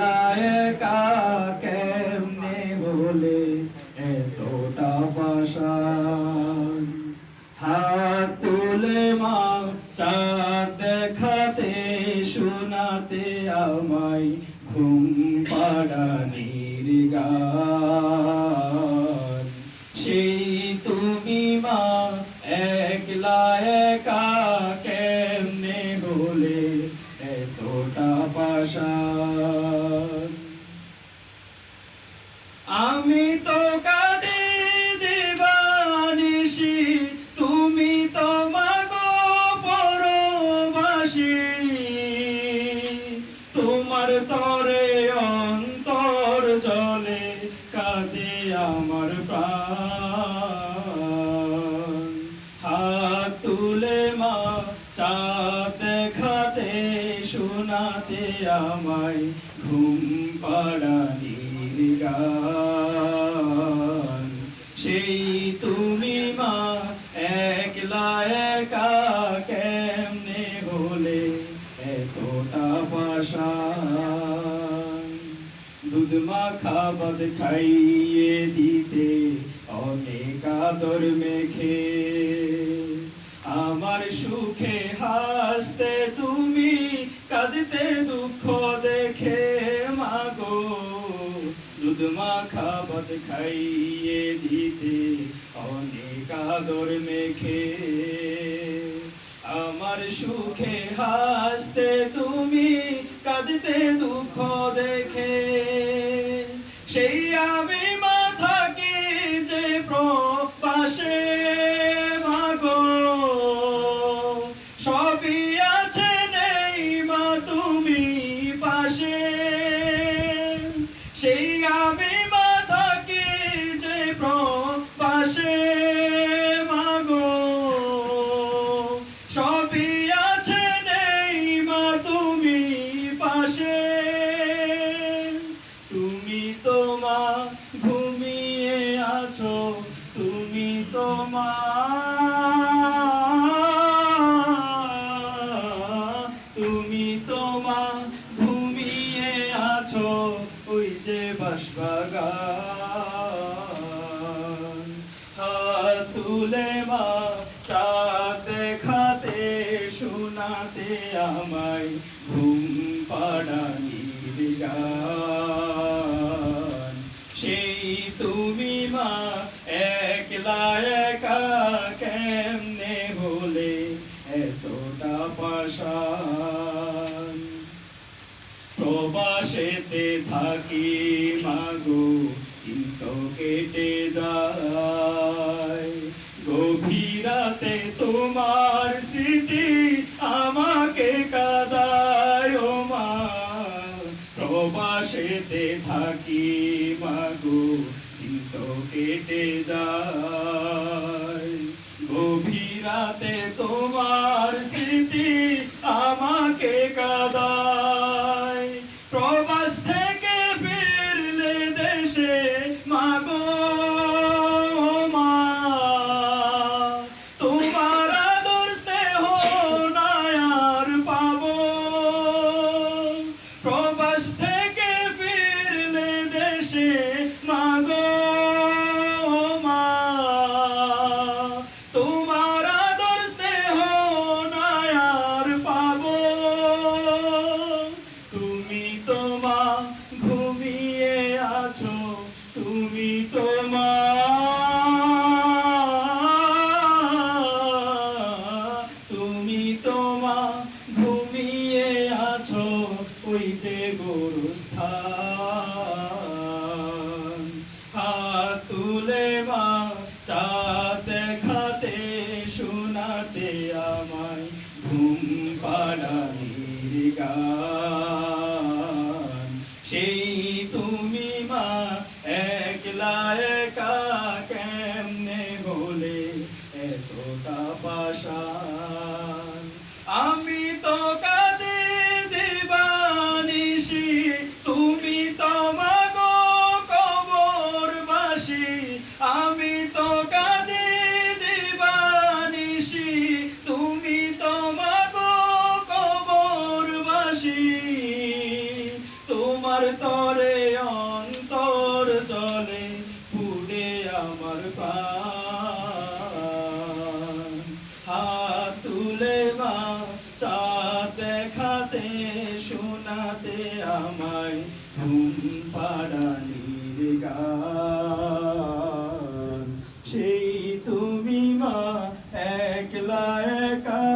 একলা একা কেমনে হলে এতটা পাষাণ। হাত তুলে মা চাঁদ দেখাতে শোনাতে আমায় ঘুম পাড়ানির গান। সেই তুমি মা একলা একা কেমনে হলে এতটা পাষাণ। আমি তো কাঁদি দিবানিশি, তুমি তো মাগো পরবাসী। তোমার তরে অন্তর জলে কাঁদে আমার প্রাণ। হাত তুলে মা চাঁদ দেখাতে শোনাতে আমায় ঘুম পাড়ানির গান। সেই তুমি মা একলা একা কেমনে হলে এতটা পাষাণ। দুধ মাখা ভাত খাইয়ে দিতে অনেক আদর মেখে, আমার সুখে হাসতে তুমি কাঁদতে দুঃখ দেখে মাগো। দুধ মাখা ভাত খাইয়ে দিতে অনেক আদর মেখে, আমার সুখে হাসতে তুমি কাঁদতে দুঃখ দেখে। সেই আমি মা থাকি যে প্রবাসে মাগো, সবই আছে নেই মা তুমি পাশে। সেই আমি মা থাকি যে প্রবাসে মাগো, সবই আছে নেই মা তুমি পাশে। তুমি তো মা ঘুমিয়ে আছো, তুমি তো মা, তুমি তো মা ঘুমিয়ে আছো ওই যে বাঁশবাগান। হাত তুলে মা চাঁদ দেখাতে শোনাতে আমায় ঘুম পাড়ানির গান। সেই তুমি মা একলা একা কেমনে হলে এতটা পাষাণ। প্রবাসেতে থাকি মাগো কিন্তু কেটে যায়, গভীর রাতে তোমার স্মৃতি আমাকে কাঁদায় ও মা। প্রবাসেতে থাকি মাগো কিন্তু কেটে যায়, গভীর রাতে তোমার স্মৃতি আমাকে কাঁদায়। প্রবাস থেকে ফিরলে দেশে মাগো মা, তোমার আদর স্নেহ নাই আর পাবো। প্রবাস থেকে ফিরলে দেশে মাগো মা, তোমার আদর স্নেহ নাই আর পাবো। তুমি তো মা ঘুমিয়ে আছো, তুমি তো মা, তুমি তো মা ঘুমিয়ে আছো ওই যে গোরস্থান। হাত তুলে মা চাঁদ দেখাতে শোনাতে আমায় ঘুম পাড়ানির গান। সেই তুমি মা একলা একা কেমনে হলে এতটা পাষাণ। আমি তো কাঁদি দিবানিশি, তুমি তো মাগো কবরবাসী। আমি তো কাঁদি দিবানিশি, তুমি তো মাগো কবরবাসী। তোমার আমায় ঘুম পাড়ানির গান। সেই তুমি মা একলা একা